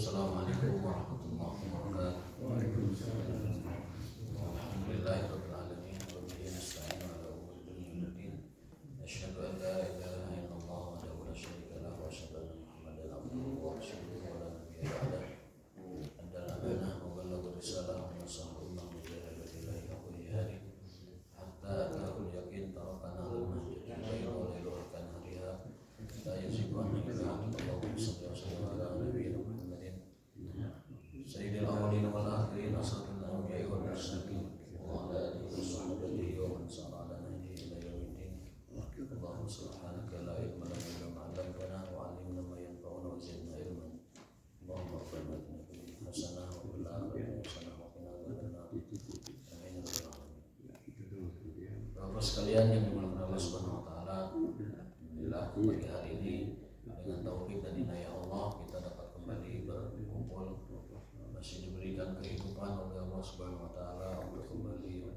Assalamualaikum warahmatullahi wabarakatuh. Alhamdulillahirabbil alamin wa bihi nasta'inu ala umuri dunya wad din. Asyhadu an la ilaha illallah wahdahu la syarika lahu wa asyhadu anna Muhammadan abduhu wa rasuluhu wa la nabiyya ba'dahu. Addal amanah wa ballagha risalah wa nasaha ummah wa jahada fillahi haqqa jihadih hatta atahul yaqin tarakana al mahjati bayna wa lailuha kanahariha la yazigu an illa Allahumma shalli wa sallim ala nabiyyina Sayyidil awwalin wal akhirin asrafil anbiya'i wal mursalin wa ala alihi wa sahbihi wa man sara ala nahjihi ila yaumiddin. Allahumma subhanaka la ilma lana illa ma 'allamtana wa 'allimna ma yanfa'una wa zidna ilman. Allahumma rabbana atina fid dunya hasanah wa fil akhirati hasanah wa qina adzabannar. Amin ya rabbal alamin. Bapak sekalian yang dimuliakan Allah Subhanahu wa taala, alhamdulillah pagi hari ini dengan taufik dan inayah Allah kita dapat kembali berkumpul, masih diberikan kehidupan oleh Allah Subhanahu wa taala untuk kembali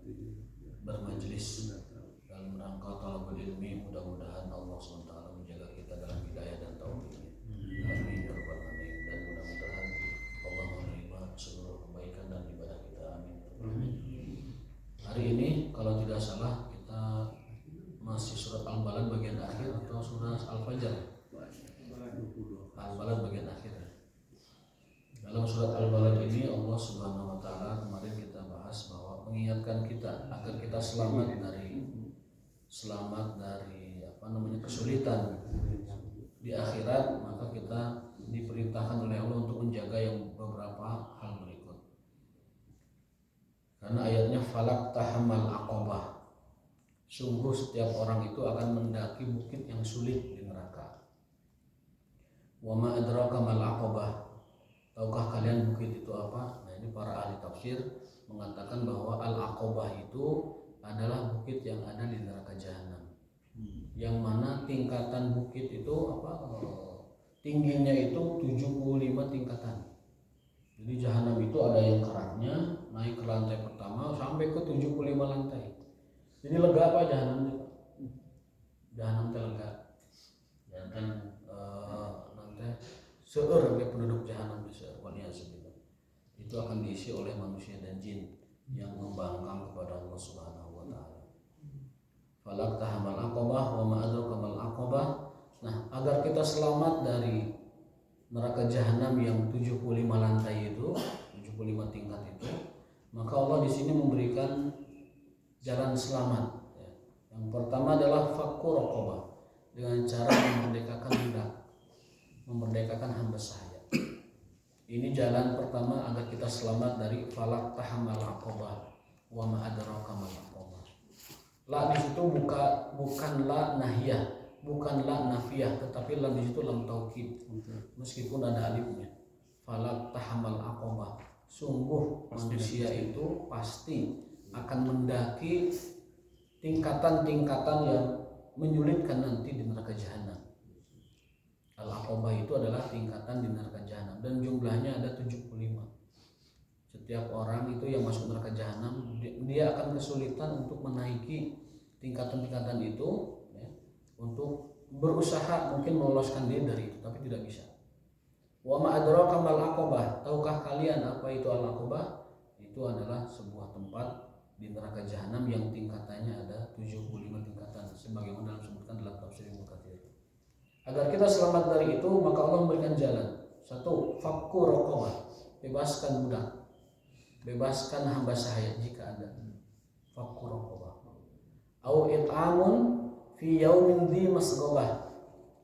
bermajelis dalam rangka talabul ilmi. Mudah-mudahan Allah Subhanahu wa taala menjaga kita dalam hidayah dan taufiknya. Amin ya rabbal alamin. Dan mudah-mudahan Allah menerima seluruh kebaikan dan ibadah kita. Amin. Hari ini kalau tidak salah kita masih surat Al-Balad bagian akhir atau surah Al-Fajr? Al-Balad bagian akhir. Dalam surat Al-Balad ini Allah Subhanahu wa taala kemarin kita bahas bahwa mengingatkan kita agar kita selamat dari kesulitan di akhirat, maka kita diperintahkan oleh Allah untuk menjaga yang beberapa hal berikut. Karena ayatnya falak tahamal aqabah. Sungguh setiap orang itu akan mendaki bukit yang sulit di neraka. Wa ma adraka mal aqabah. Tahukah kalian bukit itu apa? Nah, ini para ahli tafsir mengatakan bahwa al-aqabah itu adalah bukit yang ada di neraka jahanam. Yang mana tingkatan bukit itu tingginya itu 75 tingkatan. Jadi jahanam itu ada yang keraknya naik ke lantai pertama sampai ke 75 lantai. Jadi lega apa jahanam itu? Jahanam lega. Dan nanti seueur penduduk jahanam bisa itu akan diisi oleh manusia dan jin yang membangkang kepada Allah Subhanahu wa taala. Falak tahamal aqabah wa ma adraka mal aqabah. Nah, agar kita selamat dari neraka jahanam yang 75 lantai itu, 75 tingkat itu, maka Allah di sini memberikan jalan selamat. Yang pertama adalah fakku raqabah, dengan cara memerdekakan budak, memerdekakan hamba sahaya. Ini jalan pertama agar kita selamat dari falak tahamal aqabah wa ma adraka mal aqabah. La di situ bukan la nahiyah, bukan la nafiyah, tetapi la di situ lam taukid. Meskipun ada alifnya. Falak tahamal aqabah. Sungguh manusia itu pasti akan mendaki tingkatan-tingkatan yang menyulitkan nanti di neraka jahanam. Al-Aqabah itu adalah tingkatan di neraka jahanam dan jumlahnya ada 75. Setiap orang itu yang masuk neraka jahanam dia akan kesulitan untuk menaiki tingkatan-tingkatan itu untuk berusaha mungkin meloloskan diri dari itu, tapi tidak bisa. Wa ma adraka mal aqabah. Tahukah kalian apa itu al-aqabah? Itu adalah sebuah tempat di neraka jahanam yang tingkatannya ada 75 tingkatan sebagaimana disebutkan dalam tafsir Ibnu Katsir. Agar kita selamat dari itu, maka Allah memberikan jalan. Satu, fakku raqabah, bebaskan budak, bebaskan hamba sahaya jika ada. Fakku raqabah. Au it'amun fi yaumin dzi masghabah,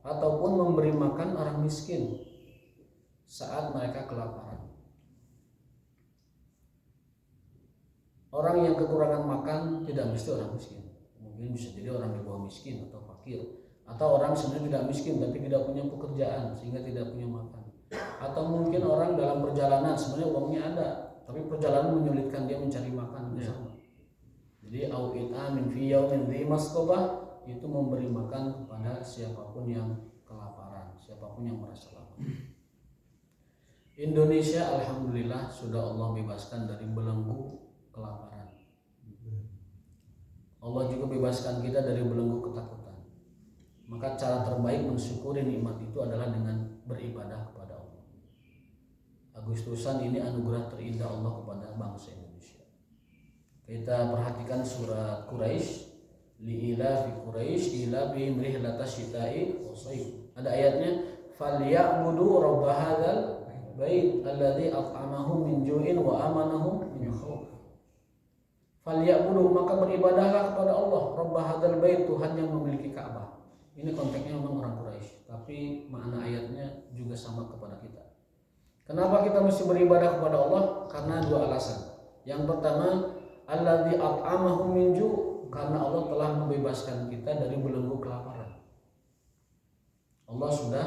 ataupun memberi makan orang miskin saat mereka kelaparan. Orang yang kekurangan makan tidak mesti orang miskin. Mungkin bisa jadi orang di bawah miskin atau fakir. Atau orang sebenarnya tidak miskin tapi tidak punya pekerjaan sehingga tidak punya makan. Atau mungkin orang dalam perjalanan sebenarnya uangnya ada tapi perjalanan menyulitkan dia mencari makan bersama. Jadi au it'amin fi yaumin dzi masghabah itu memberi makan kepada siapapun yang kelaparan, siapapun yang merasa lapar. Indonesia alhamdulillah sudah Allah bebaskan dari belenggu kelaparan. Allah juga bebaskan kita dari belenggu ketakutan. Maka cara terbaik mensyukuri nikmat itu adalah dengan beribadah kepada Allah. Agustusan ini anugerah terindah Allah kepada bangsa Indonesia. Kita perhatikan surat Quraisy, liila fi Quraisy ila bi rihlatas syita'i wasayf. Ada ayatnya, falyabudu rabb hadzal bait alladzi at'amahum min ju'in wa amanahum min khauf. Falyabudu, maka beribadahlah kepada Allah, rabb hadzal bait, Tuhan yang memiliki Ka'bah. Ini konteksnya memang orang Quraisy, tapi makna ayatnya juga sama kepada kita. Kenapa kita mesti beribadah kepada Allah? Karena dua alasan. Yang pertama, alladzi at'amahum min ju', karena Allah telah membebaskan kita dari belenggu kelaparan. Allah sudah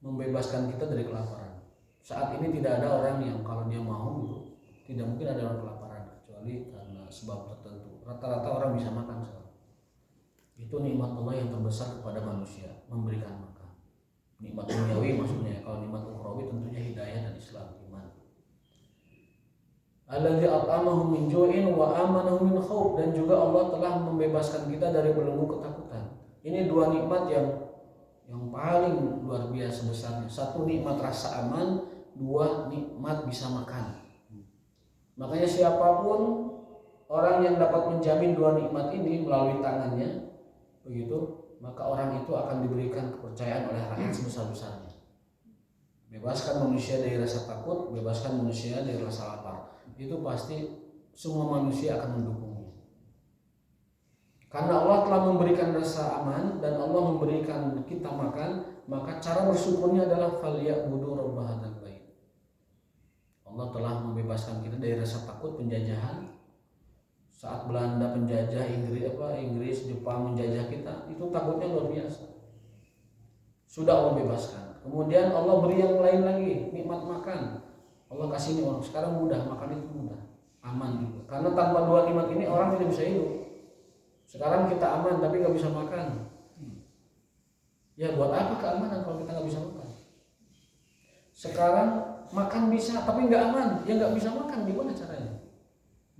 membebaskan kita dari kelaparan. Saat ini tidak ada orang yang kalau dia mau itu tidak mungkin ada orang kelaparan kecuali karena sebab tertentu. Rata-rata orang bisa makan sekarang. Itu nikmat Allah yang terbesar kepada manusia, memberikan makan. Nikmat duniawi maksudnya. Kalau nikmat ukhrawi tentunya hidayah dan Islam, iman. Alladzi at'amahum min ju'in wa amanahum min khauf, dan juga Allah telah membebaskan kita dari belenggu ketakutan. Ini dua nikmat yang paling luar biasa besarnya. Satu nikmat rasa aman, dua nikmat bisa makan. Makanya siapapun orang yang dapat menjamin dua nikmat ini melalui tangannya, begitu, maka orang itu akan diberikan kepercayaan oleh rakyat sebesar-besarnya. Bebaskan manusia dari rasa takut, bebaskan manusia dari rasa lapar. Itu pasti semua manusia akan mendukungnya. Karena Allah telah memberikan rasa aman dan Allah memberikan kita makan, maka cara bersyukurnya adalah falyabudu rabb hadzal bait. Allah telah membebaskan kita dari rasa takut penjajahan. Saat Belanda penjajah, Inggris, Jepang menjajah kita, itu takutnya luar biasa. Sudah Allah bebaskan. Kemudian Allah beri yang lain lagi, nikmat makan. Allah kasih ini orang sekarang mudah, makan itu mudah, aman juga. Karena tanpa dua nikmat ini orang tidak bisa hidup. Sekarang kita aman tapi nggak bisa makan. Ya buat apa keamanan kalau kita nggak bisa makan? Sekarang makan bisa tapi nggak aman, ya nggak bisa makan, gimana caranya?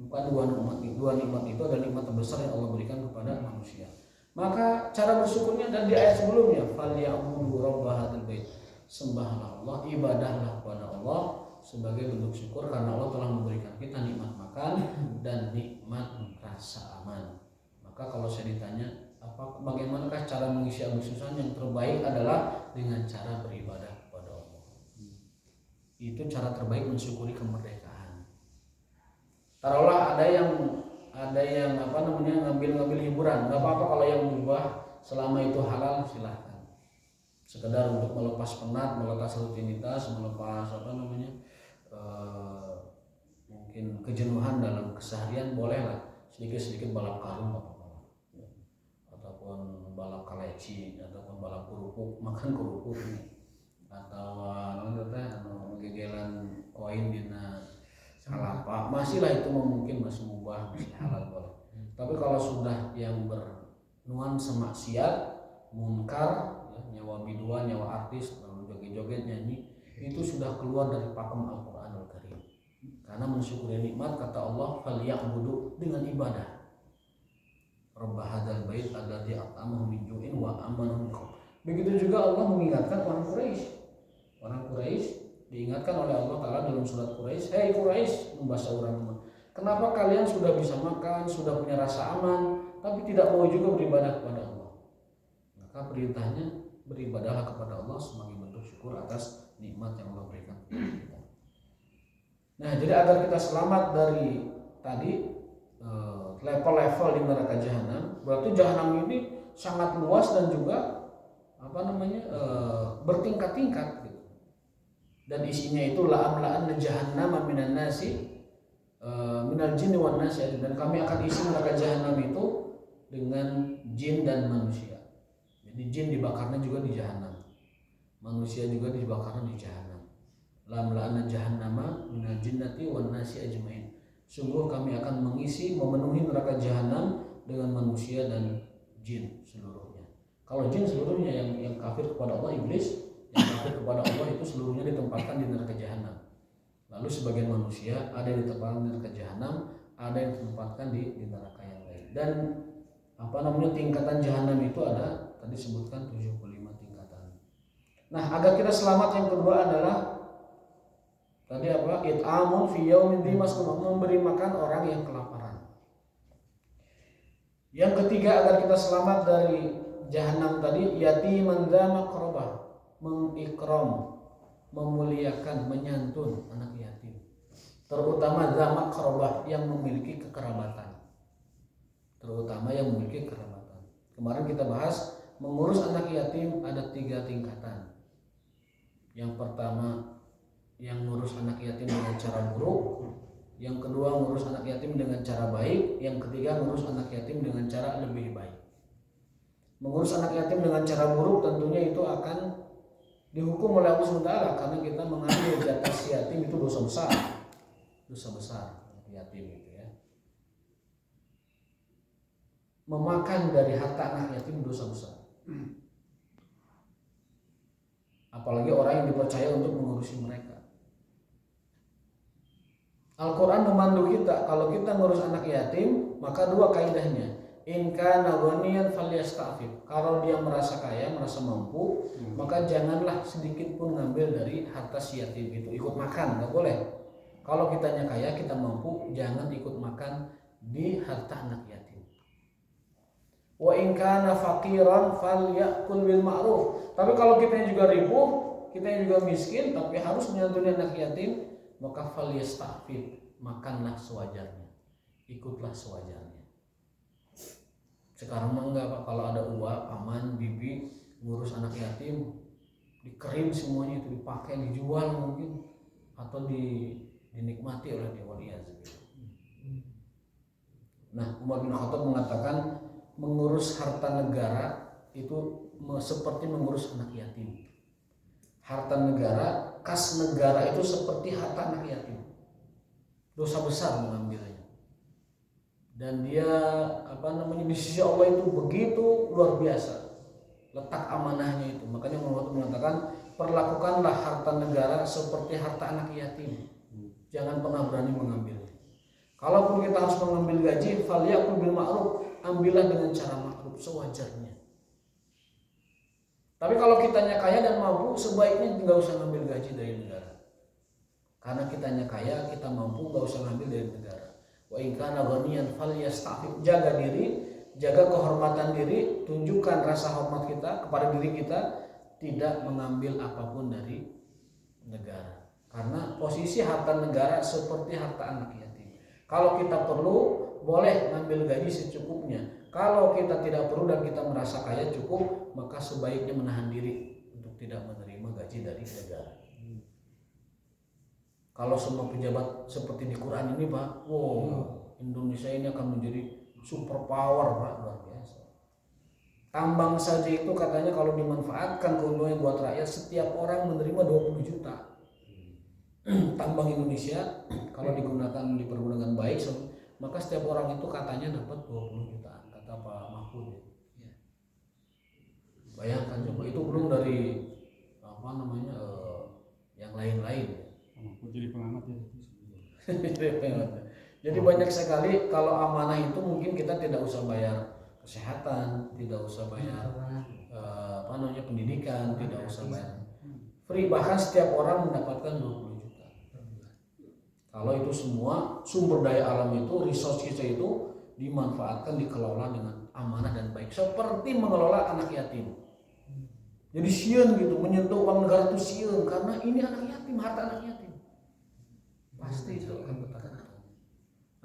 Bukan dua nikmat itu adalah nikmat terbesar yang Allah berikan kepada manusia. Maka cara bersyukurnya dan di ayat sebelumnya, falyabudu rabb hadzal bait, sembahlah Allah, ibadahlah kepada Allah sebagai bentuk syukur karena Allah telah memberikan kita nikmat makan dan nikmat rasa aman. Maka kalau saya ditanya, bagaimanakah cara mengisi Agustusan, yang terbaik adalah dengan cara beribadah kepada Allah. Itu cara terbaik mensyukuri kemerdekaan. Taruhlah ada yang ngambil hiburan, nggak apa-apa kalau yang mubah, selama itu halal silahkan. Sekedar untuk melepas penat, melepas rutinitas, melepas mungkin kejenuhan dalam keseharian, bolehlah sedikit-sedikit balap karung apa-apa, ataupun balap kaleci, ataupun balap kerupuk, makan kerupuk atau ngegegelan koin dina salapa, masihlah itu mungkin masih mubah, masih halal boleh. Tapi kalau sudah yang bernuansa maksiat, munkar, ya, nyawa biduan, nyawa artis, lalu joget-joget nyanyi, itu sudah keluar dari pakem Al-Qur'anul Karim. Karena mensyukuri nikmat, kata Allah, falyabudu, dengan ibadah. Rabb hadzal bait alladzi at'amahum min ju'in wa amanahum min khauf. Begitu juga Allah mengingatkan orang Quraisy. Orang Quraisy diingatkan oleh Allah Ta'ala dalam surat Quraisy, hei Quraisy, membahasa orang, kenapa kalian sudah bisa makan, sudah punya rasa aman, tapi tidak mau juga beribadah kepada Allah? Maka perintahnya, beribadahlah kepada Allah sebagai bentuk syukur atas nikmat yang Allah berikan kepada kita. Nah, jadi agar kita selamat dari tadi level-level di neraka jahanam, berarti jahanam ini sangat luas dan juga bertingkat-tingkat. Dan isinya itu la'amla'anna jahannama minan nasi minal jinni wan nasi, dan kami akan isi neraka jahanam itu dengan jin dan manusia. Jadi jin dibakarnya juga di jahanam, manusia juga dibakarnya di jahanam. La'amla'anna jahannama minal jinnati wan nasi ajmain. Sungguh kami akan memenuhi neraka jahanam dengan manusia dan jin seluruhnya. Kalau jin seluruhnya yang kafir kepada Allah, iblis, yang kafir kepada Allah itu seluruhnya ditempatkan di neraka jahanam. Lalu sebagian manusia ada yang ditempatkan di neraka jahanam, ada yang ditempatkan di neraka yang lain. Dan tingkatan jahanam itu ada, tadi sebutkan 75 tingkatan. Nah, agar kita selamat, yang kedua adalah kedua it'amun fi yaumin dzi masghubah, memberi makan orang yang kelaparan. Yang ketiga agar kita selamat dari jahanam tadi, yatiman dza maqrabah, mengikram, memuliakan, menyantun anak yatim. Terutama dza maqrabah, yang memiliki kekerabatan. Terutama yang memiliki kekerabatan. Kemarin kita bahas mengurus anak yatim ada 3 tingkatan. Yang pertama yang ngurus anak yatim dengan cara buruk, yang kedua ngurus anak yatim dengan cara baik, yang ketiga ngurus anak yatim dengan cara lebih baik. Mengurus anak yatim dengan cara buruk tentunya itu akan dihukum oleh Allah SWT, karena kita mengambil jatah si yatim itu dosa besar. Dosa besar yatim itu ya. Memakan dari harta anak yatim dosa besar. Apalagi orang yang dipercaya untuk mengurusi mereka. Al-Quran memandu kita, kalau kita ngurus anak yatim, maka 2 kaidahnya. In kana ghaniyan falyasta'fif. Kalau dia merasa kaya, merasa mampu, maka janganlah sedikit pun ngambil dari harta si yatim itu. Ikut makan, nggak boleh. Kalau kitanya kaya, kita mampu, jangan ikut makan di harta anak yatim. Wa in kana faqiran falyakul bil ma'ruf. Tapi kalau kitanya juga ribuh, kitanya juga miskin, tapi harus menyantuni anak yatim, maka falyasta'fif, makanlah sewajarnya, ikutlah sewajarnya. Sekarang mah enggak Pak, kalau ada uang, paman, bibi ngurus anak yatim, dikerim semuanya itu, dipakai, dijual mungkin, atau dinikmati oleh dia. Nah, Umar bin Khattab mengatakan mengurus harta negara itu seperti mengurus anak yatim. Harta negara, kas negara itu seperti harta anak yatim. Dosa besar mengambilnya. Dan dia di sisi Allah itu begitu luar biasa letak amanahnya itu. Makanya Allah mengatakan perlakukanlah harta negara seperti harta anak yatim. Jangan pernah berani mengambilnya. Kalaupun kita harus mengambil gaji, falyakul bil ma'ruf, ambillah dengan cara ma'ruf sewajarnya. Tapi kalau kitanya kaya dan mampu, sebaiknya tidak usah ngambil gaji dari negara. Karena kitanya kaya, kita mampu, nggak usah ngambil dari negara. Wa in kana ghaniyan falyasta'fif, jaga diri, jaga kehormatan diri, tunjukkan rasa hormat kita kepada diri kita, tidak mengambil apapun dari negara. Karena posisi harta negara seperti harta anak yatim. Kalau kita perlu, boleh ngambil gaji secukupnya. Kalau kita tidak perlu dan kita merasa kaya cukup, maka sebaiknya menahan diri untuk tidak menerima gaji dari negara. Kalau semua pejabat seperti di Quran ini Pak, Indonesia ini akan menjadi super power Pak, luar biasa. Tambang saja itu katanya kalau dimanfaatkan keuntungannya buat rakyat, setiap orang menerima 20 juta. Tambang Indonesia kalau dipergunakan baik, maka setiap orang itu katanya dapat 20 juta, kata Pak Mahfud. Ya. Bayangkan coba, itu belum dari yang lain-lain. Jadi pengamat ya. Jadi banyak sekali kalau amanah itu mungkin kita tidak usah bayar kesehatan, tidak usah bayar pendidikan, tidak usah bayar free, bahkan setiap orang mendapatkan 20 juta. Kalau itu semua sumber daya alam itu, resource kita itu dimanfaatkan, dikelola dengan amanah dan baik, seperti mengelola anak yatim. Jadi sieun gitu, menyentuh uang negara itu sieun, karena ini anak yatim, harta anak yatim. Pasti itu akan bertahan.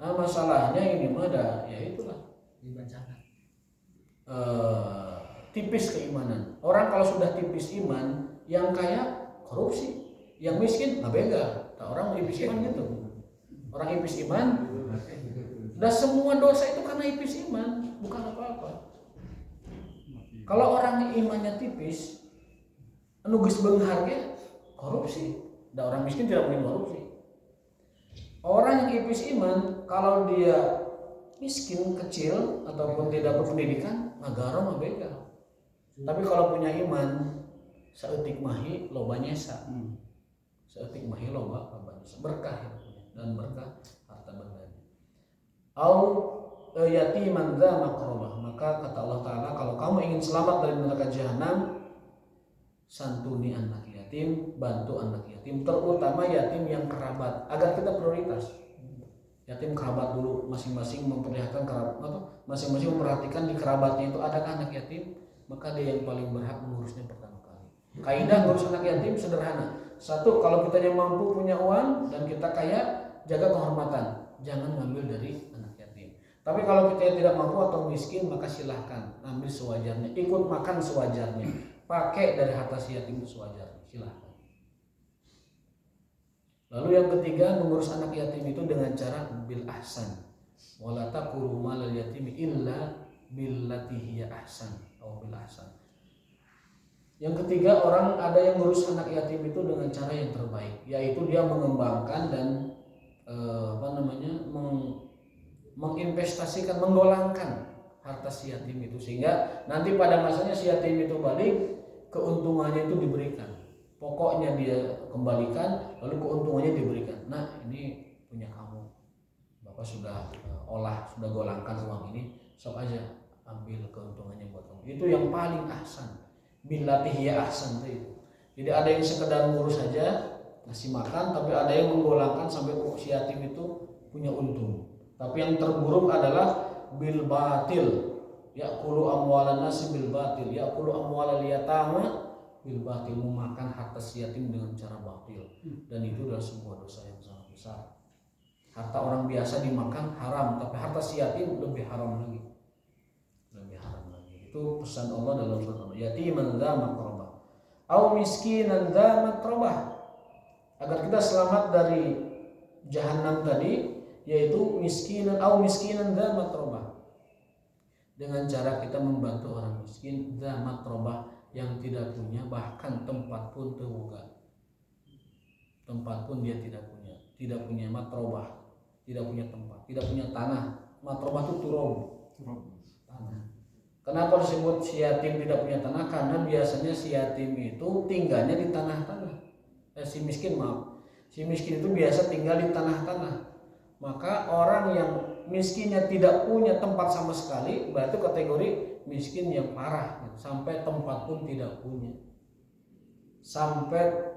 Nah masalahnya ini ada, ya itulah dibacakan. Tipis keimanan. Orang kalau sudah tipis iman, yang kaya korupsi, yang miskin nabega. Nah, orang ipis iman gitu. Orang ipis iman, dan semua dosa itu karena ipis iman, bukan apa-apa. Kalau orang imannya tipis, nugis beungharge korupsi. Dan orang miskin tidak mungkin korupsi. Orang yang ipis iman, kalau dia miskin, kecil, ataupun tidak berpendidikan, ngagaro mabega. Tapi kalau punya iman, saeutik mahi loba nyesa. Saeutik mahi loba nyesa. Berkah hidupnya dan berkah harta bendanya. Au yatiman dza maqrabah. Maka kata Allah Ta'ala, kalau kamu ingin selamat dari neraka jahanam, santuni anak yatim. yatim, bantu anak yatim, terutama yatim yang kerabat, agar kita prioritas. Yatim kerabat dulu, masing-masing memperlihatkan masing-masing memperhatikan di kerabatnya itu adakah anak yatim, maka dia yang paling berhak mengurusnya pertama kali. Kaidah ngurus anak yatim sederhana. Satu, kalau kita yang mampu punya uang dan kita kaya, jaga kehormatan, jangan ngambil dari anak yatim. Tapi kalau kita yang tidak mampu atau miskin, maka silahkan ambil sewajarnya, ikut makan sewajarnya, pakai dari harta si yatim itu sewajarnya, silahkan. Lalu yang ketiga, mengurus anak yatim itu dengan cara bil ahsan. Wala taqulu malal yatimi illa billati hiya ahsan atau bil ahsan. Yang ketiga, orang ada yang mengurus anak yatim itu dengan cara yang terbaik, yaitu dia mengembangkan dan menginvestasikan, menggolangkan harta si yatim itu, sehingga nanti pada masanya si yatim itu balik, keuntungannya itu diberikan. Pokoknya dia kembalikan, lalu keuntungannya diberikan. Nah, ini punya kamu, Bapak sudah sudah golangkan uang ini, sok aja ambil keuntungannya buat kamu. Itu yang paling ahsan, billati hiya ahsan itu. Jadi ada yang sekedar ngurus saja, ngasih makan, tapi ada yang menggolangkan sampai si yatim itu punya untung. Tapi yang terburuk adalah bil batil, ya'kulu amwalan nasi bil batil, ya'kulu amwalal yatama bil batil, memakan harta si yatim dengan cara batil, dan itu adalah sebuah dosa yang sangat besar. Harta orang biasa dimakan haram, tapi harta si yatim lebih haram lagi, lebih haram lagi. Itu pesan Allah dalam surat Yatiman dza maqrabah au miskinan dza matrabah, agar kita selamat dari jahanam tadi, yaitu miskinan au miskinan dza matrabah, dengan cara kita membantu orang miskin dza matrabah, yang tidak punya, bahkan tempat pun terbuka, tempat pun dia tidak punya matrobah, tidak punya tempat, tidak punya tanah. Matrobah itu turun tanah. Kenapa disebut si yatim tidak punya tanah? Karena biasanya si yatim itu tinggalnya di tanah-tanah. Si miskin itu biasa tinggal di tanah-tanah. Maka orang yang miskinnya tidak punya tempat sama sekali, berarti kategori miskin yang parah, sampai tempat pun tidak punya, sampai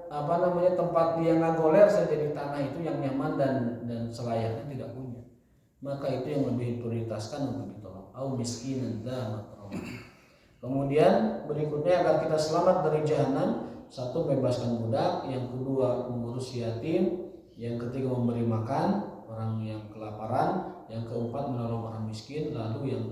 tempat dia ngagoler saja di tanah itu yang nyaman dan selayaknya tidak punya, maka itu yang lebih prioritaskan untuk ditolong. Au miskinan dza matrabah. Kemudian berikutnya, agar kita selamat dari jahanam, satu, bebaskan budak, yang kedua mengurus yatim, yang ketiga memberi makan orang yang kelaparan, yang keempat menolong orang miskin, lalu yang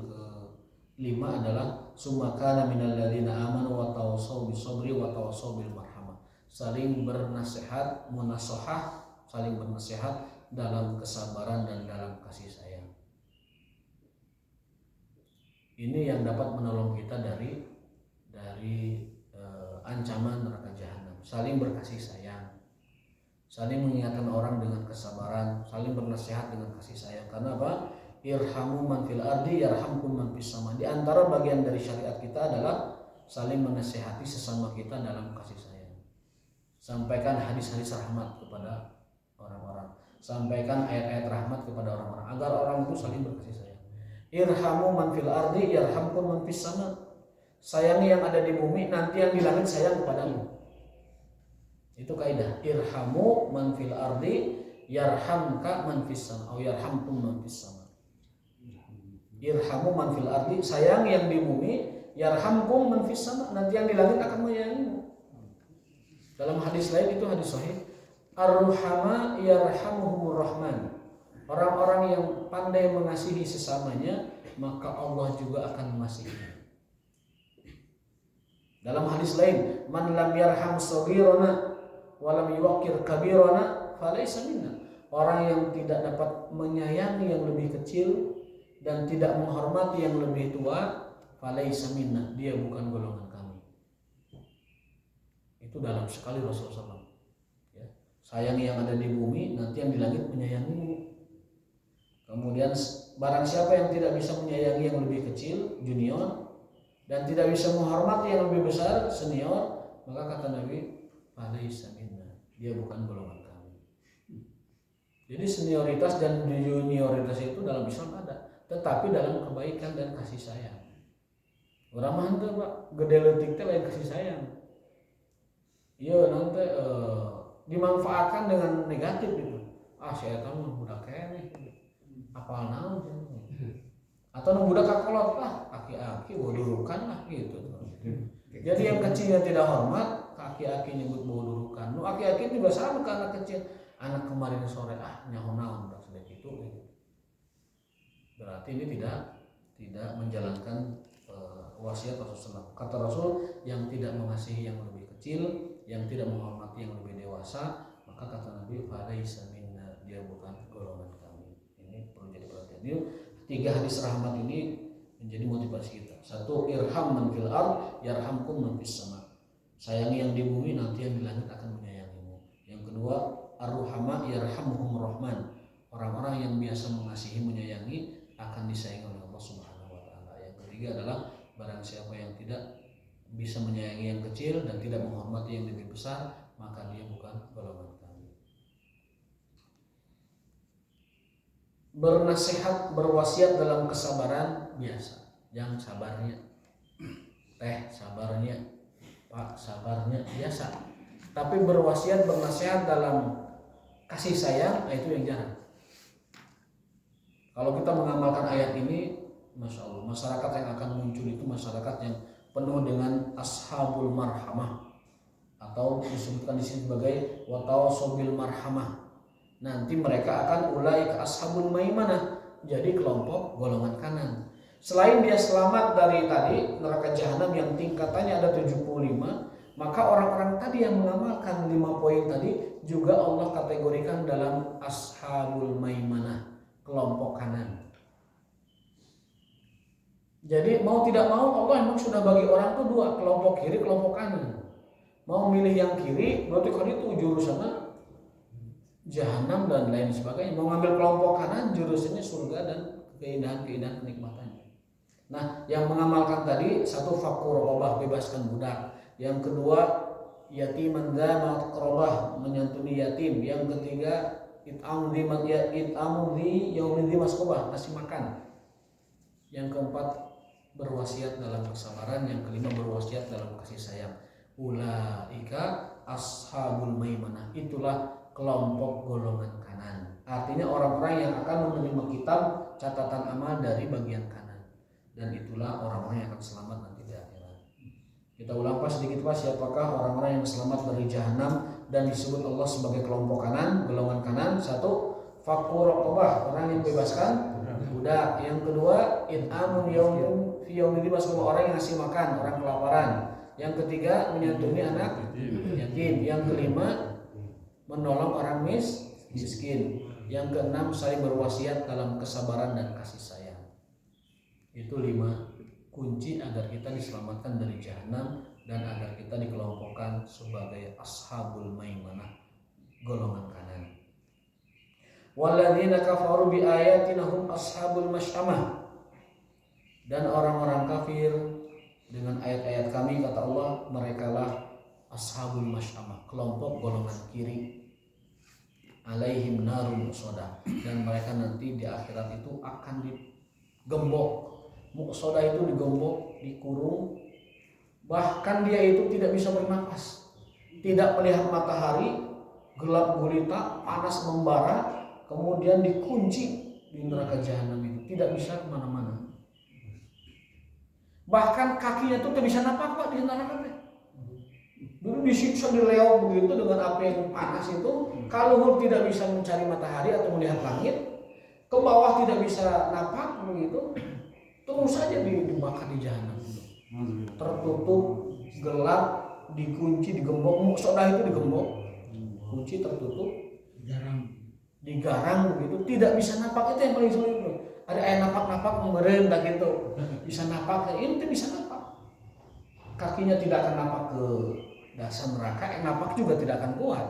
kelima adalah sumakana minal ladzina amanu wa tawassaw bis sabri wa tawassaw bil marhamah, saling bernasihat, munasahah, saling bernasihat dalam kesabaran dan dalam kasih sayang. Ini yang dapat menolong kita dari ancaman neraka jahanam. Saling berkasih sayang, saling mengingatkan orang dengan kesabaran, saling bernasihat dengan kasih sayang. Karena apa? Irhamu man fil ardi yarhamkum man fis sama. Di antara bagian dari syariat kita adalah saling menasihati sesama kita dalam kasih sayang. Sampaikan hadis-hadis rahmat kepada orang-orang, sampaikan ayat-ayat rahmat kepada orang-orang, agar orang itu saling berkasih sayang. Irhamu man fil ardi yarhamkum man fis sama. Sayangi yang ada di bumi, nanti yang di langit sayang kepadamu. Itu kaidah. Irhamu man fil ardi yarhamka man fis sama, atau yarhamkum man fis sama. Irhamu man fil ardi, sayang yang di bumi, yarhamkum man fis sama, nanti yang di langit akan menyayangimu. Dalam hadis lain, itu hadis sahih, ar-ruhama yarhamuhumur rahman. Orang-orang yang pandai mengasihi sesamanya, maka Allah juga akan mengasihinya. Dalam hadis lain, man lam yarham saghirana wa lam yuwaqqir kabirana falaysa minna. Orang yang tidak dapat menyayangi yang lebih kecil dan tidak menghormati yang lebih tua, falaysa minna, dia bukan golongan kami. Itu dalam sekali Rasulullah SAW. Ya. Sayangi yang ada di bumi, nanti yang di langit menyayangimu. Kemudian barang siapa yang tidak bisa menyayangi yang lebih kecil, junior, dan tidak bisa menghormati yang lebih besar, senior, maka kata Nabi, falaysa minna, dia bukan golongan kami. Jadi senioritas dan junioritas itu dalam Islam ada, tetapi dalam kebaikan dan kasih sayang. Orang mah henteu Pak, gede leutik teh lain kasih sayang. iya nanti dimanfaatkan dengan negatif gitu. Saya tahu budak kene apal naon atau nu budak kakolot lah aki-aki bodorukan lah gitu. Jadi yang kecilnya tidak hormat, aki-aki nyebut bodorukan. Nu aki-aki juga sama ke anak kecil. Anak kemarin sore nyaho naon udah sudah gitu. Berarti ini tidak menjalankan wasiat Rasulullah. Kata Rasul, yang tidak mengasihi yang lebih kecil, yang tidak menghormati yang lebih dewasa, maka kata Nabi, falaisa minna, dia bukan golongan kami. Ini perlu jadi perhatian. Jadi 3 hadis rahmat ini menjadi motivasi kita. 1, irham man fil ard yarhamkum man fis sama. Sayangi yang di bumi, nanti yang di langit akan menyayangimu. Yang kedua, ar-ruhama yarhamhum rahman. Orang-orang yang biasa mengasihi menyayangi akan disayangi oleh Allah Subhanahu wa taala. Yang ketiga adalah barang siapa yang tidak bisa menyayangi yang kecil dan tidak menghormati yang lebih besar, maka dia bukan golongan kami. Bernasihat, berwasiat dalam kesabaran biasa. Yang sabarnya, sabarnya, Pak sabarnya biasa. Tapi berwasiat, bernasihat dalam kasih sayang, itu yang jarang. Kalau kita mengamalkan ayat ini, Masya Allah, masyarakat yang akan muncul itu masyarakat yang penuh dengan ashabul marhamah, atau disebutkan di sini sebagai watawasobil marhamah. Nanti mereka akan ulaika ashabul maimanah, jadi kelompok golongan kanan. Selain dia selamat dari tadi neraka jahanam yang tingkatannya ada 75, maka orang-orang tadi yang mengamalkan 5 poin tadi juga Allah kategorikan dalam ashabul maimanah, kelompok kanan. Jadi mau tidak mau Allah memang sudah bagi orang itu 2, kelompok kiri, kelompok kanan. Mau milih yang kiri, berarti kan itu jurusannya jahanam dan lain sebagainya. Mau ngambil kelompok kanan, jurusannya surga dan keindahan-keindahan kenikmatannya. Nah, yang mengamalkan tadi 1, fakur raqabah, bebaskan budak. Yang kedua, yatiman dza maqrabah, menyantuni yatim. Yang ketiga, it'am di yaumidzi masqabah, ngasih makan. Yang keempat, berwasiat dalam kesabaran. Yang kelima, berwasiat dalam kasih sayang. Ulaika ashabul maimanah, itulah kelompok golongan kanan. Artinya orang-orang yang akan menerima kitab catatan amal dari bagian kanan. Dan itulah orang-orang yang akan selamat nanti di akhirat. Kita ulang sedikit siapakah orang-orang yang selamat dari jahanam dan disebut Allah sebagai kelompok kanan, golongan kanan. 1, fakur raqabah, orang yang bebaskan budak. Yang kedua, it'amun fi yaumidzi masqabah, orang yang ngasih makan orang kelaparan. Yang ketiga, menyantuni anak yatim. Yang kelima, menolong orang miskin. Yang keenam, saling berwasiat dalam kesabaran dan kasih sayang. Itu 5 kunci agar kita diselamatkan dari jahanam dan agar kita dikelompokkan sebagai ashabul maimanah, golongan kanan. Walladzina kafaru bi ayatina hum ashabul masyamah, dan orang-orang kafir dengan ayat-ayat kami, kata Allah, merekalah ashabul masyamah, kelompok golongan kiri. Alaihim narun muqsadah, dan mereka nanti di akhirat itu akan digembok. Muqsadah itu digembok, dikurung, bahkan dia itu tidak bisa bernapas, tidak melihat matahari, gelap gulita, panas membara, kemudian dikunci di neraka jahanam itu, tidak bisa kemana-mana. Bahkan kakinya tuh tidak bisa napak Pak di neraka. Dulu disiksa di leok begitu dengan api yang panas itu, kalau tidak bisa mencari matahari atau melihat langit, ke bawah tidak bisa napak begitu, terus saja dibakar di jahanam itu. Tertutup, gelap, dikunci, digembok. Muqsadah itu digembok, kunci, tertutup, digarang begitu, tidak bisa napak. Itu yang paling sulit. Ada ayat napak-napak memerintah gitu, bisa napak, ini tuh bisa napak. Kakinya tidak akan napak ke dasar neraka, yang napak juga tidak akan kuat.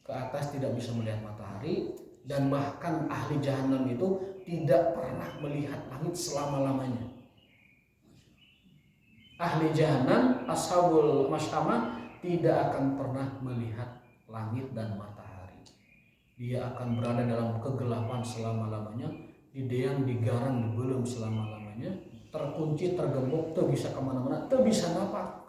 Ke atas tidak bisa melihat matahari, dan bahkan ahli jahanam itu tidak pernah melihat langit selama-lamanya. Ahli jahanam, ashabul masyamah, tidak akan pernah melihat langit dan matahari. Dia akan berada dalam kegelapan selama-lamanya, dideang, digarang, dibelum selama-lamanya, terkunci, tergembok, tak bisa kemana-mana, tak bisa napak.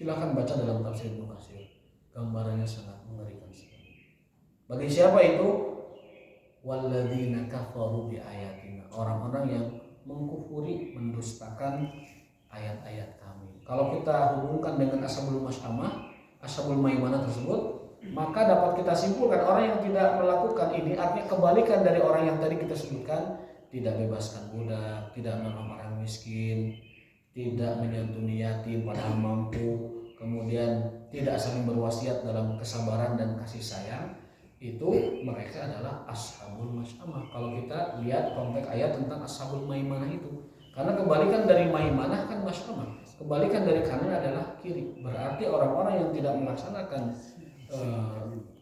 Silakan baca dalam tafsir Ibnu Katsir. Gambarannya sangat mengerikan sekali. Bagi siapa itu? Walladzina kafaru bi ayatina. Orang-orang yang mengkufuri, mendustakan ayat-ayat kami. Kalau kita hubungkan dengan ashabul masyamah, ashabul maimanah tersebut, maka dapat kita simpulkan orang yang tidak melakukan ini artinya kebalikan dari orang yang tadi kita sebutkan, tidak bebaskan budak, tidak menolong orang miskin, tidak menyantuni yatim padahal mampu, kemudian tidak saling berwasiat dalam kesabaran dan kasih sayang. Itu mereka adalah ashabul masyamah. Kalau kita lihat konteks ayat tentang ashabul maimanah itu, karena kebalikan dari maimanah kan masyamah, kebalikan dari kanan adalah kiri. Berarti orang-orang yang tidak melaksanakan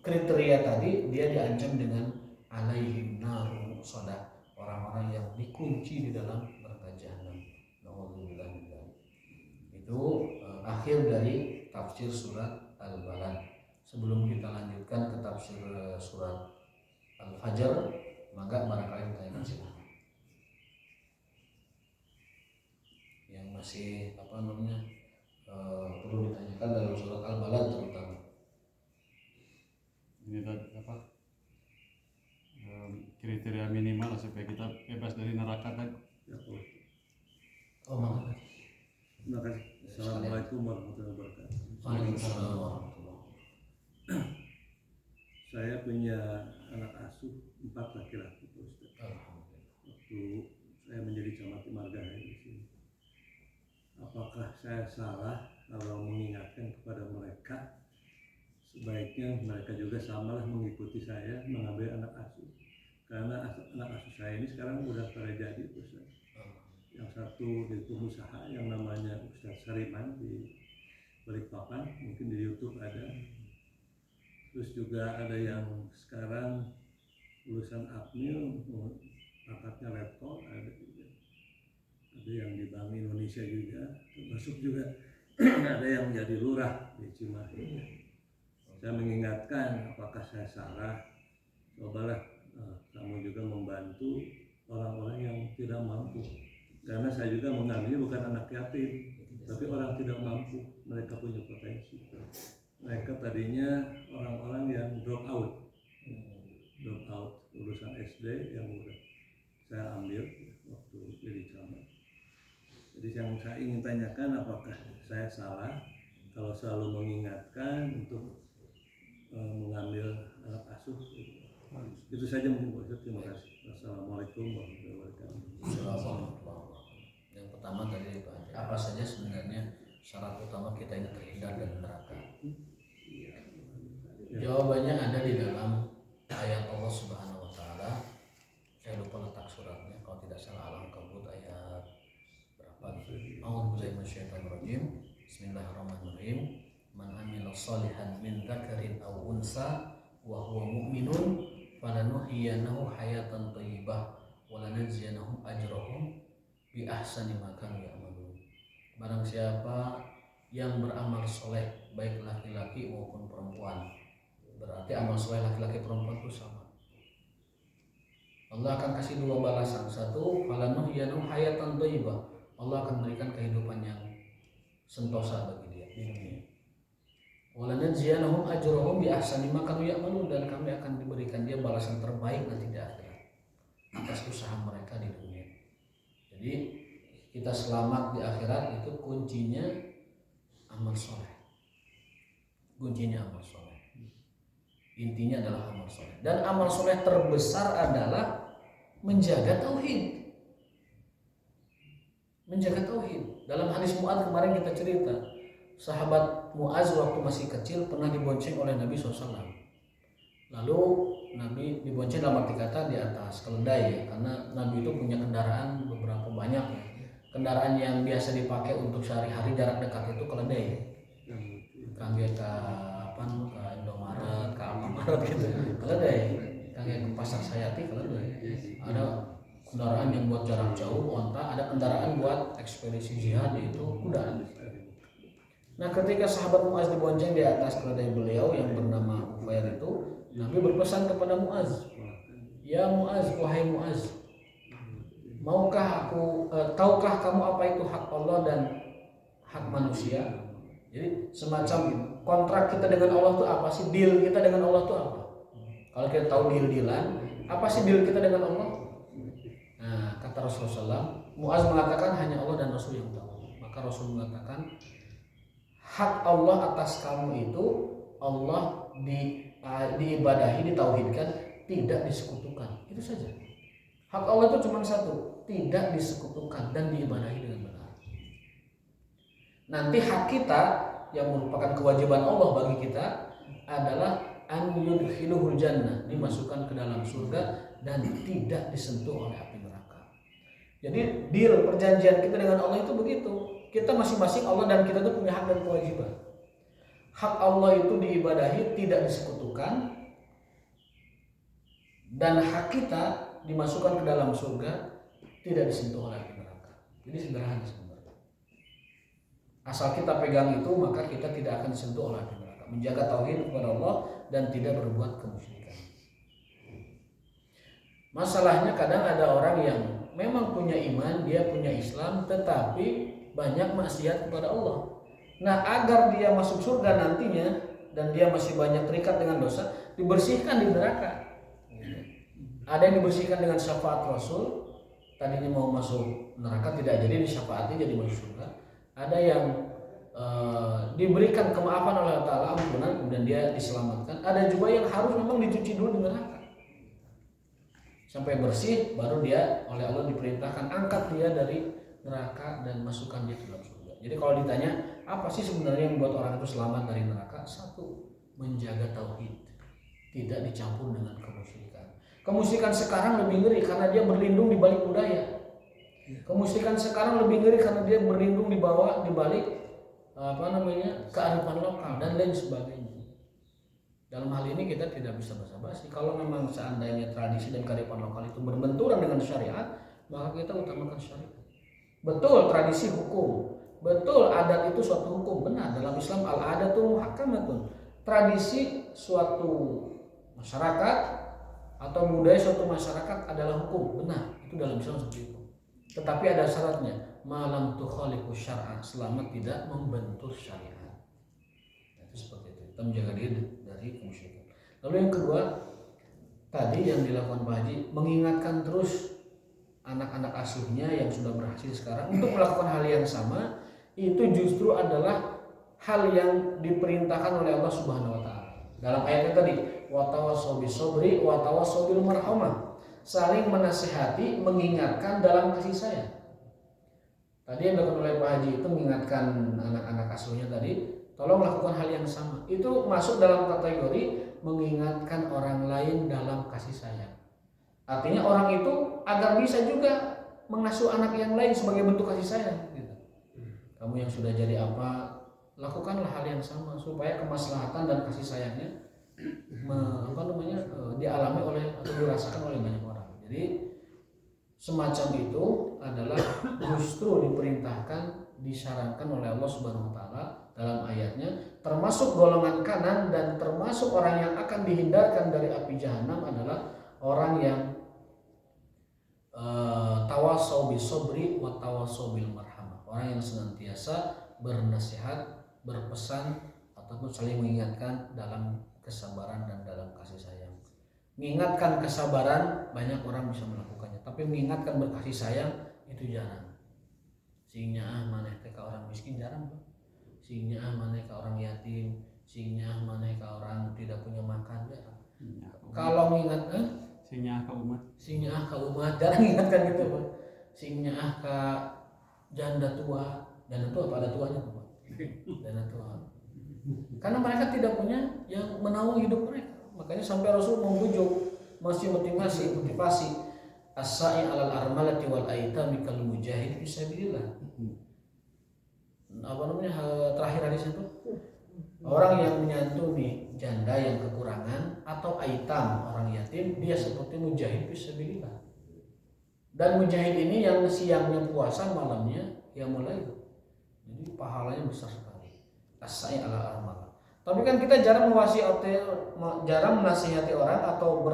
kriteria tadi, dia diancam dengan alaihim naru soda, orang-orang yang dikunci di dalam neraka jahanam. Itu akhir dari tafsir surat Al-Balad. Sebelum kita lanjutkan ke tafsir surat Al-Fajr, maka barangkali ditanyakan silakan. Yang masih perlu ditanyakan dalam surat Al-Balad terutama. Ini apa? Kriteria minimal supaya kita bebas dari neraka kan? Ya, Oh, makasih. terima kasih. Assalamualaikum warahmatullahi wabarakatuh. Waalaikumsalam warahmatullahi wabarakatuh. Saya punya anak asuh 4 laki-laki, Pak Ustaz. Waktu saya menjadi camat Margahayu di sini, apakah saya salah kalau mengingatkan kepada mereka sebaiknya mereka juga samalah mengikuti saya mengambil anak asuh? Karena anak asuh saya ini sekarang udah pada jadi, Pak Ustaz. Yang satu di pengusaha yang namanya Ustaz Sariman di Balikpapan, mungkin di YouTube ada. Terus juga ada yang sekarang lulusan Apmil, pangkatnya letkol, ada juga. Ada yang di Bank Indonesia juga, termasuk juga ada yang menjadi lurah di Cimahi. Saya mengingatkan, apakah saya salah? Cobalah kamu juga membantu orang-orang yang tidak mampu. Karena saya juga mengambilnya bukan anak yatim, tapi orang tidak mampu. Mereka punya potensi. Mereka tadinya orang-orang yang drop out lulusan SD yang udah saya ambil waktu jadi camat. Jadi yang saya ingin tanyakan, apakah saya salah kalau selalu mengingatkan untuk mengambil anak asuh? Itu saja mungkin, Pak. Terima kasih. Wassalamualaikum warahmatullahi wabarakatuh. Yang pertama tadi apa saja sebenarnya syarat utama kita ini terhindar dari neraka? Jawabannya ada di dalam ayat Allah Subhanahu wa taala. Saya lupa letak suratnya, kalau tidak salah Al-Ankabut ayat berapa? A'udzubillahi minasyaitonirrajim. Bismillahirrahmanirrahim. Man 'amila shalihan min dzakarin aw unsa wa huwa mu'minun falanuhyiyanahu hayatan thayyibah wa lanajziyanahum ajrahum bi ahsani ma kanu ya'malun. Barang siapa yang beramal soleh baik laki-laki maupun perempuan, berarti amal soleh laki-laki perempuan itu sama. Allah akan kasih 2 balasan. Satu, falanuhyiyanahu hayatan thayyibah. Allah akan memberikan kehidupan yang sentosa bagi dia di dunia. Walanajziyanahum ajrahum bi ahsani ma kanu ya'malun, dan kami akan diberikan dia balasan terbaik nanti di akhirat atas usaha mereka di dunia. Jadi kita selamat di akhirat itu kuncinya amal soleh. Kuncinya amal soleh. Intinya adalah amal soleh. Dan amal soleh terbesar adalah menjaga tauhid. Menjaga tauhid. Dalam hadis Mu'adz kemarin kita cerita, sahabat Mu'adz waktu masih kecil pernah dibonceng oleh Nabi SAW. Lalu Nabi dibonceng dalam arti kata di atas keledai ya, karena Nabi itu punya kendaraan beberapa banyak ya. Kendaraan yang biasa dipakai untuk sehari-hari jarak dekat itu keledai. Kangge ke Indomaret, ke Alfamaret gitu. Keledai. Kangge ke Pasar Sayati keledai. Ada kendaraan yang buat jarak jauh onta, ada kendaraan buat ekspedisi jihad yaitu kuda. Nah, ketika sahabat Mu'adz dibonceng di atas keledai beliau yang bernama Ufair itu, Nabi berpesan kepada Mu'adz, "Ya Mu'adz, wahai Mu'adz, tahukah kamu apa itu hak Allah dan hak manusia?" Jadi semacam kontrak kita dengan Allah itu apa sih? Deal kita dengan Allah itu apa? Kalau kita tahu deal-dealan, apa sih deal kita dengan Allah? Nah, kata Rasulullah SAW, Muaz mengatakan hanya Allah dan Rasul yang tahu. Maka Rasul mengatakan hak Allah atas kamu itu Allah diibadahi, ditauhidkan, tidak disekutukan. Itu saja. Hak Allah itu cuma satu, tidak disekutukan dan diibadahi dengan benar. Nanti hak kita yang merupakan kewajiban Allah bagi kita adalah an yudkhiluhul jannah, dimasukkan ke dalam surga dan tidak disentuh oleh api neraka. Jadi deal perjanjian kita dengan Allah itu begitu. Kita masing-masing Allah dan kita itu punya hak dan kewajiban. Hak Allah itu diibadahi, tidak disekutukan, dan hak kita dimasukkan ke dalam surga, tidak disentuh oleh api neraka. Jadi sederhana sebenarnya. Asal kita pegang itu, maka kita tidak akan disentuh oleh api neraka. Menjaga tauhid kepada Allah dan tidak berbuat kemusyrikan. Masalahnya kadang ada orang yang memang punya iman, dia punya Islam, tetapi banyak maksiat kepada Allah. Nah, agar dia masuk surga nantinya dan dia masih banyak terikat dengan dosa, dibersihkan di neraka. Ada yang dibersihkan dengan syafaat Rasul, tadinya mau masuk neraka tidak jadi, disyafaati jadi masuk surga. Ada yang diberikan kemaafan oleh Allah Ta'ala, ampunan, kemudian dia diselamatkan. Ada juga yang harus memang dicuci dulu di neraka sampai bersih, baru dia oleh Allah diperintahkan angkat dia dari neraka dan masukkan dia ke dalam surga. Jadi kalau ditanya apa sih sebenarnya yang membuat orang itu selamat dari neraka? Satu, menjaga tauhid, tidak dicampur dengan kemusyrikan. Kemusyrikan sekarang lebih ngeri karena dia berlindung di balik budaya. Kemusyrikan sekarang lebih ngeri karena dia berlindung di balik kearifan lokal dan lain sebagainya. Dalam hal ini kita tidak bisa basa-basi. Kalau memang seandainya tradisi dan kearifan lokal itu berbenturan dengan syariat, maka kita utamakan syariat. Betul tradisi hukum, betul adat itu suatu hukum, benar. Dalam Islam al-adatu muhakkamatun. Tradisi suatu masyarakat atau budaya suatu masyarakat adalah hukum, benar. Itu dalam Islam seperti itu. Tetapi ada syaratnya, malam tukhaliqu syar'a, selama tidak membentur syariat. Itu seperti itu. Kita menjaga diri dari kemusyrikan. Lalu yang kedua, tadi yang dilakukan Pak Haji, mengingatkan terus anak-anak asuhnya yang sudah berhasil sekarang untuk melakukan hal yang sama, itu justru adalah hal yang diperintahkan oleh Allah Subhanahu wa taala. Dalam ayatnya tadi, wa tawassaw bis-sabri wa tawassaw bil marhamah. Saling menasihati, mengingatkan dalam kasih sayang. Tadi yang dilakukan oleh Pak Haji itu mengingatkan anak-anak asuhnya tadi, tolong lakukan hal yang sama. Itu masuk dalam kategori mengingatkan orang lain dalam kasih sayang. Artinya orang itu agar bisa juga mengasuh anak yang lain sebagai bentuk kasih sayang. Gitu. Kamu yang sudah jadi apa, lakukanlah hal yang sama supaya kemaslahatan dan kasih sayangnya dialami oleh atau dirasakan oleh banyak orang. Jadi semacam itu adalah justru diperintahkan, disarankan oleh Allah Subhanahu wa taala dalam ayatnya, termasuk golongan kanan dan termasuk orang yang akan dihindarkan dari api jahanam adalah orang yang tawassaw bis-sabri wa tawassaw bil marhamah. Orang yang senantiasa bernasihat, berpesan ataupun saling mengingatkan dalam kesabaran dan dalam kasih sayang. Mengingatkan kesabaran banyak orang bisa melakukannya, tapi mengingatkan berkasih sayang itu jarang. Singnya maneh teh ka orang miskin jarang, Bang. Singnya maneh ka orang yatim, singnya maneh ka orang tidak punya makan jarang. Kalau mengingat singnya ka umat jarang mengingatkan gitu, Bang. Singnya ka janda tua pada tuanya, Bang. Janda tua. Karena mereka tidak punya yang menaungi hidup mereka. Makanya sampai Rasul membujuk, masih motivasi as-sa'i 'alal armalati wal aitami kal mujahid fi sabilillah. Terakhir hadis itu, orang yang menyantuni janda yang kekurangan atau aitam, orang yatim, dia seperti mujahid fi sabilillah. Dan mujahid ini yang siangnya puasa, malamnya qiyamul lail. Jadi pahalanya besar sekali. As-sa'i 'alal armal. Tapi kan kita jarang menasihati orang atau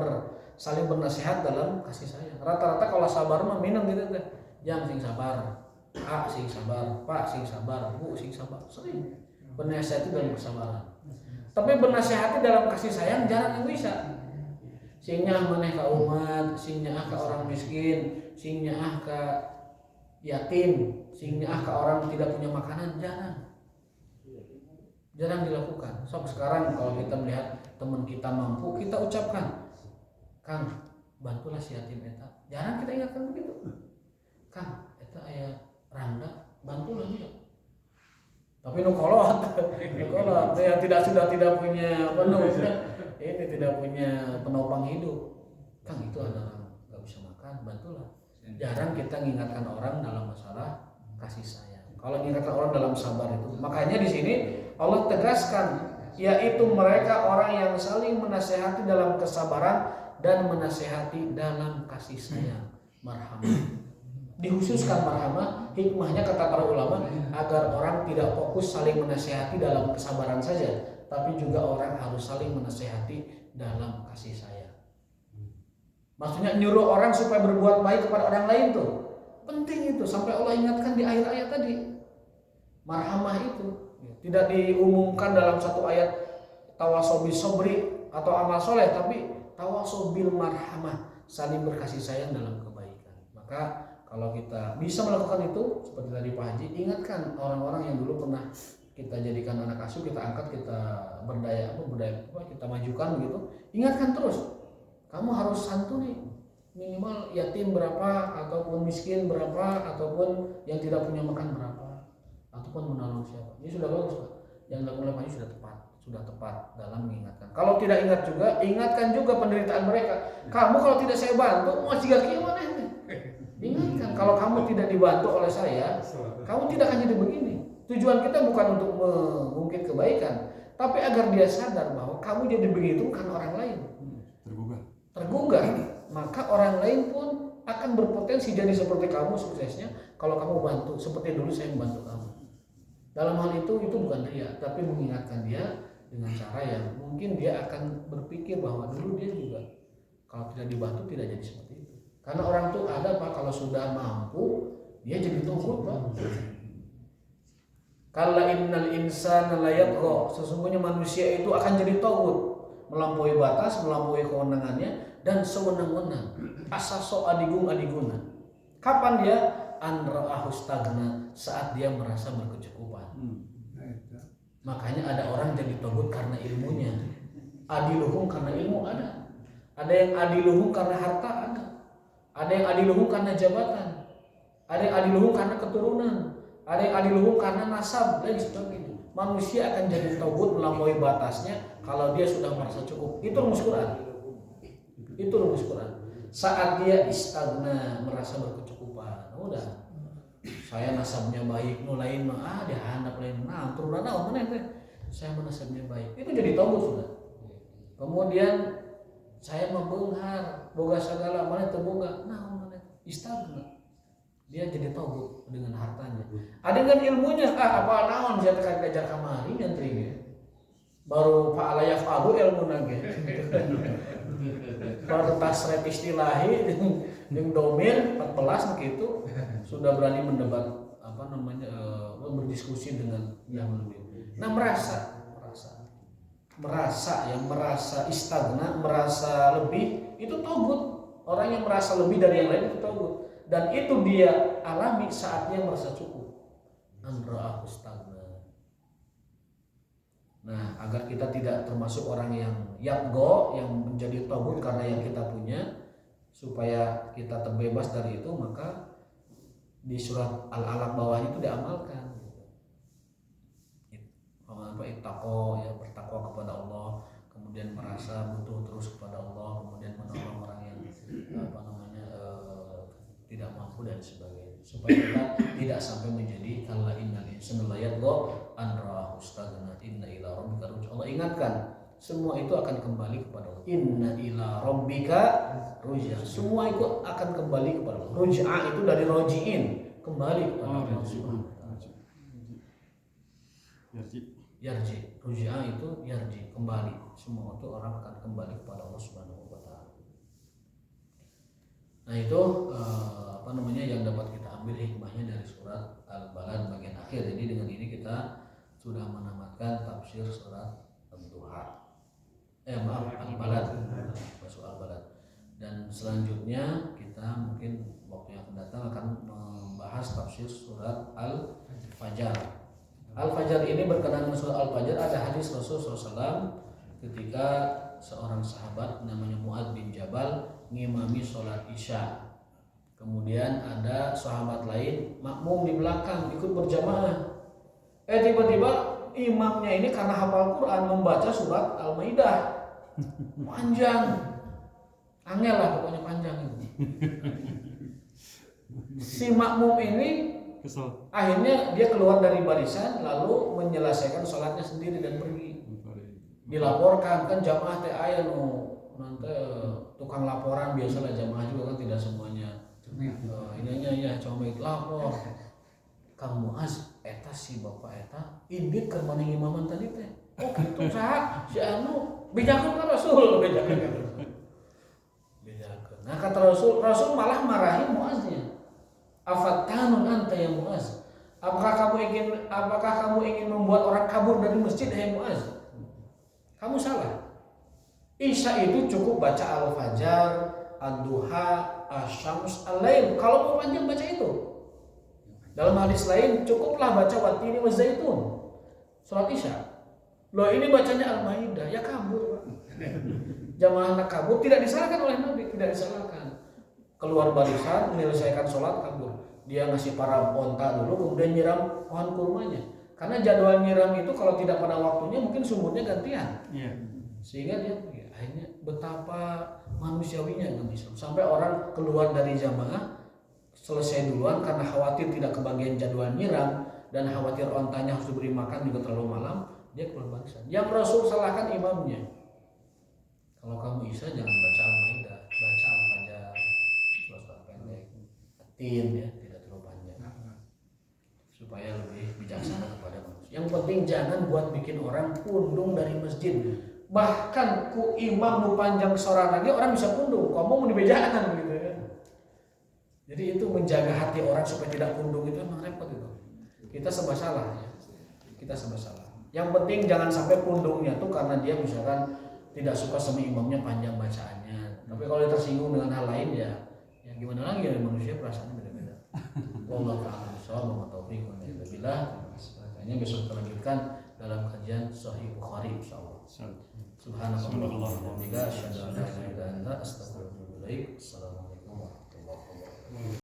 saling bernasihat dalam kasih sayang. Rata-rata kalau sabar mah minum gitu teh. Jam sing sabar, A sing sabar, Pak sing sabar, Bu sing sabar. Sering. bernasihati dalam kesabaran. Tapi bernasihati dalam kasih sayang jarang yang bisa. Sing nyaah maneh ka umat, sing nyaah ka orang miskin, sing nyaah ka yatim, sing nyaah ka orang tidak punya makanan, jarang dilakukan. So sekarang kalau kita melihat teman kita mampu, kita ucapkan, Kang, bantulah si yatim eta. Jarang kita ingatkan begitu. Kang, eta aya randa, bantulah dia. Tapi nukolot, ya sudah tidak punya ini tidak punya penopang hidup. Kang, itu ada orang nggak bisa makan, bantulah. Jarang kita mengingatkan orang dalam masalah kasih sayang. Kalau mengingatkan orang dalam sabar itu, makanya di sini Allah tegaskan, yaitu mereka orang yang saling menasehati dalam kesabaran dan menasehati dalam kasih sayang, marhamah. Dikhususkan marhamah, hikmahnya kata para ulama agar orang tidak fokus saling menasehati dalam kesabaran saja, tapi juga orang harus saling menasehati dalam kasih sayang. Maksudnya nyuruh orang supaya berbuat baik kepada orang lain tuh penting itu, sampai Allah ingatkan di akhir ayat tadi. Marhamah itu tidak diumumkan dalam satu ayat tawasobil sobri atau amal soleh, tapi tawasobil marhamah, saling berkasih sayang dalam kebaikan. Maka kalau kita bisa melakukan itu seperti tadi Pak Haji, ingatkan orang-orang yang dulu pernah kita jadikan anak asuh, kita angkat, kita kita majukan begitu. Ingatkan terus, kamu harus santuni minimal yatim berapa, ataupun miskin berapa, ataupun yang tidak punya makan berapa, ataupun menolong siapa. Ini sudah bagus Pak. Yang dilakukan oleh Pak Haji sudah tepat dalam mengingatkan. Kalau tidak ingat juga, ingatkan juga penderitaan mereka. Kamu kalau tidak saya bantu, mau jika gimana ini? Ingatkan, kalau kamu tidak dibantu oleh saya, kamu tidak akan jadi begini. Tujuan kita bukan untuk mengungkit kebaikan, tapi agar dia sadar bahwa kamu jadi begitu karena orang lain. Tergugah. Maka orang lain pun akan berpotensi jadi seperti kamu suksesnya kalau kamu bantu seperti dulu saya membantu kamu. Dalam hal itu bukan ria, tapi mengingatkan dia dengan cara yang mungkin dia akan berpikir bahwa dulu dia juga kalau tidak dibantu tidak jadi seperti itu. Karena orang tuh ada Pak, kalau sudah mampu dia jadi togut Pak. Kalla innal insana la yatgha, sesungguhnya manusia itu akan jadi togut, melampaui batas, melampaui kewenangannya dan sewenang-wenang. Asaso adiguna. Kapan dia? Anra'ahu stagna, saat dia merasa berkecukupan. Makanya ada orang jadi togut karena ilmunya. Adiluhum karena ilmu ada. Ada yang adiluhum karena harta ada. Ada yang adiluhum karena jabatan. Ada yang adiluhum karena keturunan. Ada yang adiluhum karena nasab dan sebagainya. Manusia akan jadi togut melampaui batasnya kalau dia sudah merasa cukup. Itu rumus Quran. Saat dia istagna, merasa berkecukupan, udah. Saya nasabnya baik, nu lain mah dia handap lain. Nah, turunan naon mana teh? Saya nasabnya baik. Itu jadi togut sudah. Kemudian saya membenghar, boga segala mana teu boga. Nah, mana istagna. Dia jadi togut dengan hartanya. Ada dengan ilmunya, apa naon saya teh kajar kamari nyantrinya. Baru Pak Alayaf Abu ilmu nage. Baru tasref istilahi yang domir 14 begitu sudah berani mendebat berdiskusi dengan yang lebih. Nah merasa istagna, merasa lebih itu togut. Orang yang merasa lebih dari yang lain itu togut, dan itu dia alami saat dia merasa cukup. Anra'ahu istagna. Nah, agar kita tidak termasuk orang yang yatgo, yang menjadi togut karena yang kita punya, supaya kita terbebas dari itu, maka di surat Al-Alaq bawahnya itu diamalkan. Ittaqo, ya, bertakwa kepada Allah, kemudian merasa butuh terus kepada Allah, kemudian menolong orang yang tidak mampu dan sebagainya, supaya kita tidak sampai menjadi kalla innal insana la yatgha an ra'ahu istaghna inna ila rabbika ruj'a. Allah ingatkan, semua itu akan kembali kepada Allah. Inna ila rabbika ruj'a. Semua itu akan kembali kepada Allah. Ruj'a itu dari roji'in, kembali kepada Allah Subhanahu wa taala. Yarji. Ruj'a itu yarji, kembali. Semua itu orang akan kembali kepada Allah Subhanahu wa taala. Nah, itu yang dapat kita ambil hikmahnya dari surat Al-Balad bagian akhir. Jadi dengan ini kita sudah menamatkan tafsir surat Ad-Duha. Al-Balad, masuk Al-Balad. Dan selanjutnya kita mungkin waktu yang akan datang akan membahas tafsir surat Al-Fajr. Al-Fajr ini berkenaan dengan surat Al-Fajr, ada hadis Rasulullah SAW ketika seorang sahabat namanya Mu'adz bin Jabal ngimami sholat Isya. Kemudian ada sahabat lain makmum di belakang ikut berjamaah. Tiba-tiba imamnya ini karena hafal Quran membaca surat Al-Maidah. Panjang. Angel lah pokoknya panjang itu. Si makmum ini Kesel. akhirnya dia keluar dari barisan lalu menyelesaikan sholatnya sendiri dan pergi. Dilaporkan kan jamaah teh aya nanti tukang laporan, biasalah jamaah juga kan tidak semuanya. Ininya ya coba lapor. Kang Muaz eta si bapak eta indit ke mana imaman tadi teh. Oh gitu saha si anu bejakeun ka Rasul, bejakeun ka Rasul. Bejakeun. Nah kata Rasul malah marahi Muaznya. Afattanun anta ya Muaz. Apakah kamu ingin membuat orang kabur dari masjid hai Muaz? Kamu salah. Isya itu cukup baca Al-Fajr, Ad-Duha, Asy-Syams, Al-Lail. Kalau mau panjang baca itu. Dalam hadis lain cukuplah baca Wattini wa Zaitun. Salat Isya. Loh ini bacanya Al-Maidah, ya kabur. Jamaah anak kabur tidak disalahkan oleh Nabi, tidak disalahkan. Keluar barisan, menyelesaikan sholat kabur. Dia ngasih para onta dulu, kemudian nyiram pohon kurmanya. Karena jadwal nyiram itu kalau tidak pada waktunya mungkin sumurnya gantian. Iya. Sehingga dia akhirnya betapa manusiawinya Nabi SAW. Sampai orang keluar dari jamaah selesai duluan karena khawatir tidak kebagian jadwal nyiram dan khawatir ontanya harus diberi makan juga terlalu malam, dia keluar barisan. Yang Rasul salahkan imamnya. Kalau kamu Isya jangan baca Al-Maidah, baca Al-Fajr, surat pendek, tin ya, tidak terlalu panjang, supaya lebih bijaksana kepada manusia. Yang penting jangan buat bikin orang pundung dari masjid. Bahkan ku imam nu panjang sorangannya orang bisa pundung, kamu mau dibejakan gitu ya. Jadi itu menjaga hati orang supaya tidak pundung itu memang repot itu. Kita serba salah ya. Kita serba salah. Yang penting jangan sampai pundungnya tuh karena dia misalkan tidak suka sama imamnya panjang bacaannya. Tapi kalau dia tersinggung dengan hal lain ya gimana lagi ya, manusia perasaannya beda-beda. Wallahu ta'ala bishawab wa taufiq wa billah. Makanya besok kita lanjutkan dalam kajian Sahih Bukhari insyaallah. Subhanallah wa bihamdihi asyhadu an la ilaha illa anta astaghfiruka wa atubu ilaik. Assalamualaikum warahmatullahi wabarakatuh.